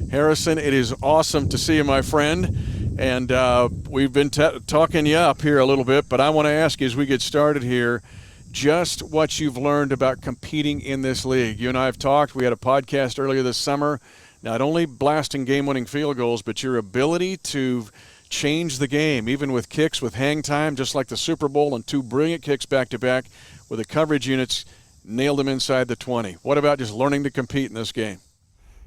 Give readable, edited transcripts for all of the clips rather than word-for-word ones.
Harrison, it is awesome to see you, my friend. And we've been talking you up here a little bit, but I want to ask you as we get started here, just what you've learned about competing in this league. You and I have talked. We had a podcast earlier this summer, not only blasting game-winning field goals, but your ability to change the game, even with kicks with hang time, just like the Super Bowl, and 2 brilliant kicks back-to-back with the coverage units, nailed them inside the 20. What about just learning to compete in this game?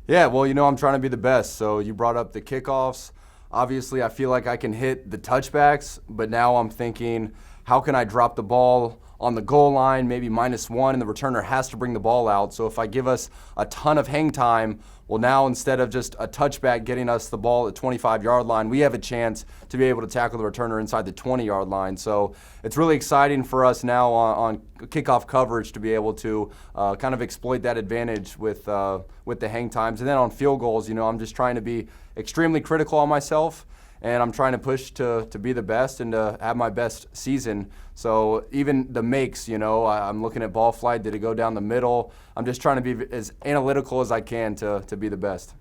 Yeah, well, I'm trying to be the best. So you brought up the kickoffs. Obviously, I feel like I can hit the touchbacks, but now I'm thinking, how can I drop the ball on the goal line, maybe -1, and the returner has to bring the ball out. So if I give us a ton of hang time, well, now instead of just a touchback getting us the ball at the 25-yard line, we have a chance to be able to tackle the returner inside the 20-yard line. So it's really exciting for us now on kickoff coverage to be able to kind of exploit that advantage with the hang times. And then on field goals, I'm just trying to be extremely critical on myself, and I'm trying to push to be the best and to have my best season. So even the makes, I'm looking at ball flight. Did it go down the middle? I'm just trying to be as analytical as I can to be the best.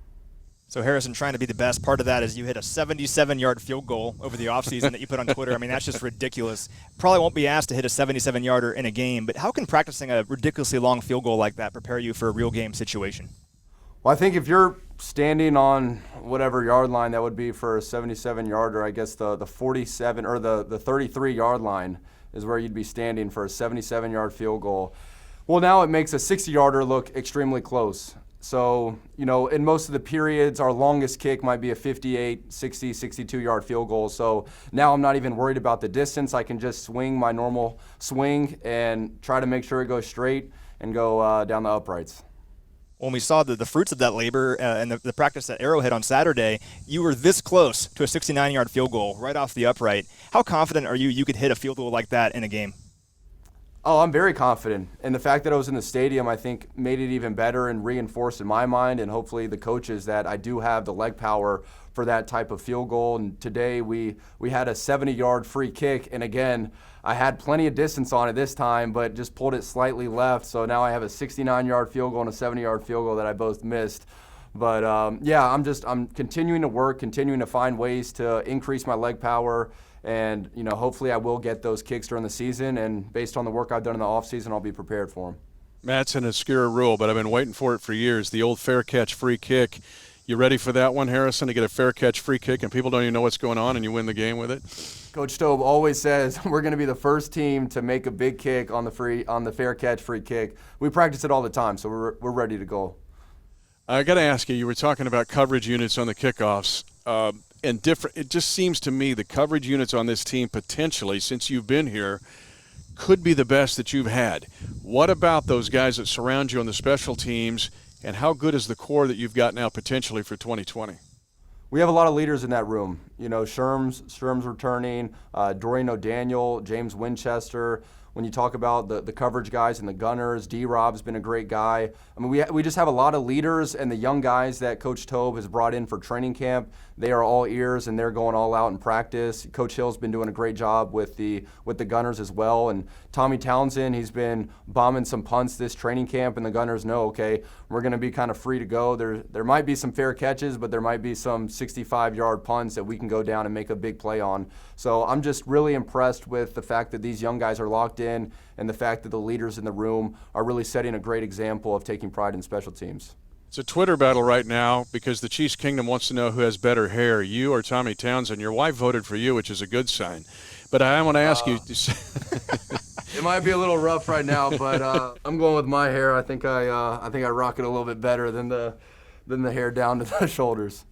So Harrison, trying to be the best, part of that is you hit a 77-yard field goal over the offseason that you put on Twitter. I mean, that's just ridiculous. Probably won't be asked to hit a 77-yarder in a game, but how can practicing a ridiculously long field goal like that prepare you for a real game situation? Well, I think if you're standing on whatever yard line that would be for a 77-yarder, I guess the 47 or the 33-yard line is where you'd be standing for a 77-yard field goal. Well, now it makes a 60-yarder look extremely close. So, in most of the periods, our longest kick might be a 58, 60, 62-yard field goal. So now I'm not even worried about the distance. I can just swing my normal swing and try to make sure it goes straight and go down the uprights. When we saw the fruits of that labor and the practice at Arrowhead on Saturday, you were this close to a 69-yard field goal right off the upright. How confident are you could hit a field goal like that in a game? Oh, I'm very confident. And the fact that I was in the stadium, I think, made it even better and reinforced in my mind and hopefully the coaches that I do have the leg power for that type of field goal. And today we had a 70-yard free kick. And again, I had plenty of distance on it this time, but just pulled it slightly left. So now I have a 69-yard field goal and a 70-yard field goal that I both missed. But I'm continuing to work, continuing to find ways to increase my leg power. And, hopefully I will get those kicks during the season. And based on the work I've done in the offseason, I'll be prepared for them. That's an obscure rule, but I've been waiting for it for years. The old fair catch free kick. You ready for that one, Harrison, to get a fair catch free kick and people don't even know what's going on and you win the game with it? Coach Tobe always says we're going to be the first team to make a big kick on the fair catch free kick. We practice it all the time, so we're ready to go. I got to ask you were talking about coverage units on the kickoffs. And different. It just seems to me the coverage units on this team potentially, since you've been here, could be the best that you've had. What about those guys that surround you on the special teams, and how good is the core that you've got now potentially for 2020? We have a lot of leaders in that room. Sherm's returning, Dorian O'Daniel, James Winchester. When you talk about the coverage guys and the gunners, D-Rob's been a great guy. I mean, we just have a lot of leaders, and the young guys that Coach Tobe has brought in for training camp, they are all ears, and they're going all out in practice. Coach Hill's been doing a great job with the gunners as well. And Tommy Townsend, he's been bombing some punts this training camp, and the gunners know, okay, we're going to be kind of free to go. There might be some fair catches, but there might be some 65-yard punts that we can go down and make a big play on. So I'm just really impressed with the fact that these young guys are locked in and the fact that the leaders in the room are really setting a great example of taking pride in special teams. It's a Twitter battle right now because the Chiefs Kingdom wants to know who has better hair, you or Tommy Townsend. Your wife voted for you, which is a good sign. But I want to ask you. It might be a little rough right now, but I'm going with my hair. I think I rock it a little bit better than the hair down to the shoulders.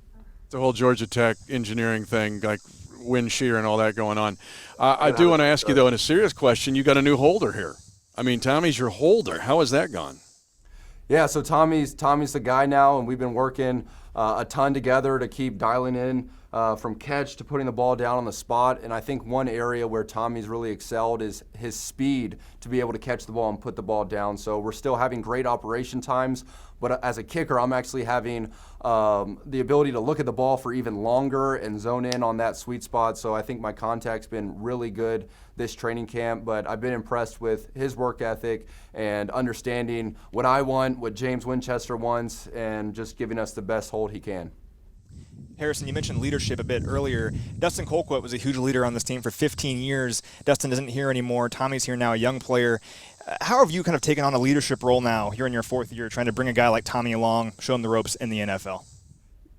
The whole Georgia Tech engineering thing, like wind shear and all that going on. I do want to ask you, though, in a serious question, you got a new holder here. I mean, Tommy's your holder. How has that gone? Yeah, so Tommy's the guy now, and we've been working a ton together to keep dialing in from catch to putting the ball down on the spot. And I think one area where Tommy's really excelled is his speed to be able to catch the ball and put the ball down. So we're still having great operation times, But as a kicker, I'm actually having the ability to look at the ball for even longer and zone in on that sweet spot. So I think my contact's been really good this training camp, but I've been impressed with his work ethic and understanding what I want, what James Winchester wants, and just giving us the best hold he can. Harrison, you mentioned leadership a bit earlier. Dustin Colquitt was a huge leader on this team for 15 years. Dustin isn't here anymore. Tommy's here now, a young player. How have you kind of taken on a leadership role now, here in your 4th year, trying to bring a guy like Tommy along, show him the ropes in the NFL?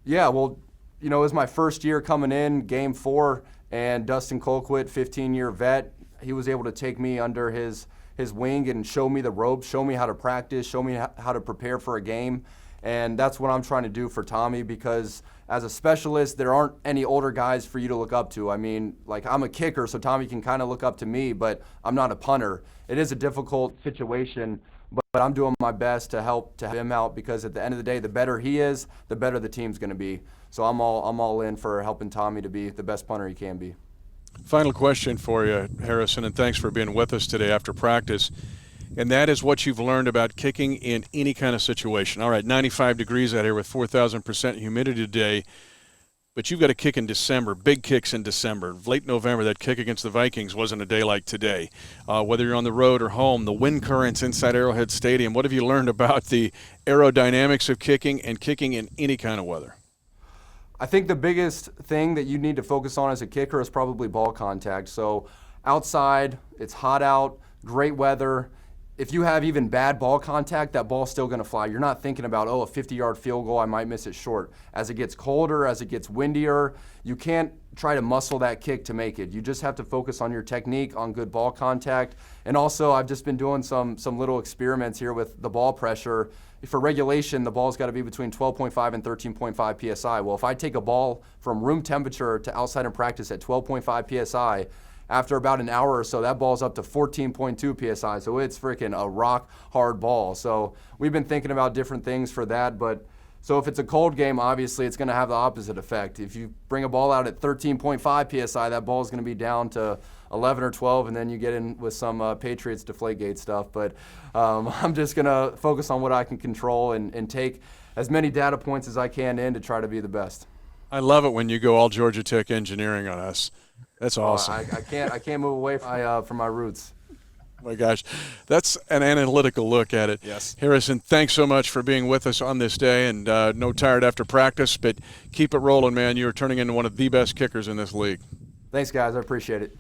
Yeah, well, it was my first year coming in, game 4, and Dustin Colquitt, 15-year vet, he was able to take me under his wing and show me the ropes, show me how to practice, show me how to prepare for a game. And that's what I'm trying to do for Tommy, because as a specialist, there aren't any older guys for you to look up to. I mean, like, I'm a kicker, so Tommy can kind of look up to me, but I'm not a punter. It is a difficult situation, but I'm doing my best to help him out, because at the end of the day, the better he is, the better the team's going to be. So I'm all in for helping Tommy to be the best punter he can be. Final question for you, Harrison, and thanks for being with us today after practice. And that is what you've learned about kicking in any kind of situation. All right, 95 degrees out here with 4,000% humidity today, but you've got to kick in December, big kicks in December. Late November, that kick against the Vikings wasn't a day like today. Whether you're on the road or home, the wind currents inside Arrowhead Stadium, what have you learned about the aerodynamics of kicking and kicking in any kind of weather? I think the biggest thing that you need to focus on as a kicker is probably ball contact. So outside, it's hot out, great weather. If you have even bad ball contact, that ball's still going to fly. You're not thinking about, a 50-yard field goal, I might miss it short. As it gets colder, as it gets windier, you can't try to muscle that kick to make it. You just have to focus on your technique, on good ball contact. And also, I've just been doing some little experiments here with the ball pressure. For regulation, the ball's got to be between 12.5 and 13.5 PSI. Well, if I take a ball from room temperature to outside in practice at 12.5 PSI, after about an hour or so, that ball's up to 14.2 PSI, so it's freaking a rock-hard ball. So we've been thinking about different things for that, but so if it's a cold game, obviously it's going to have the opposite effect. If you bring a ball out at 13.5 PSI, that ball's going to be down to 11 or 12, and then you get in with some Patriots Deflategate stuff. But I'm just going to focus on what I can control and take as many data points as I can in to try to be the best. I love it when you go all Georgia Tech engineering on us. That's awesome. I can't move away from my roots. Oh my gosh, that's an analytical look at it. Yes. Harrison, thanks so much for being with us on this day, and no tired after practice, but keep it rolling, man. You're turning into one of the best kickers in this league. Thanks, guys. I appreciate it.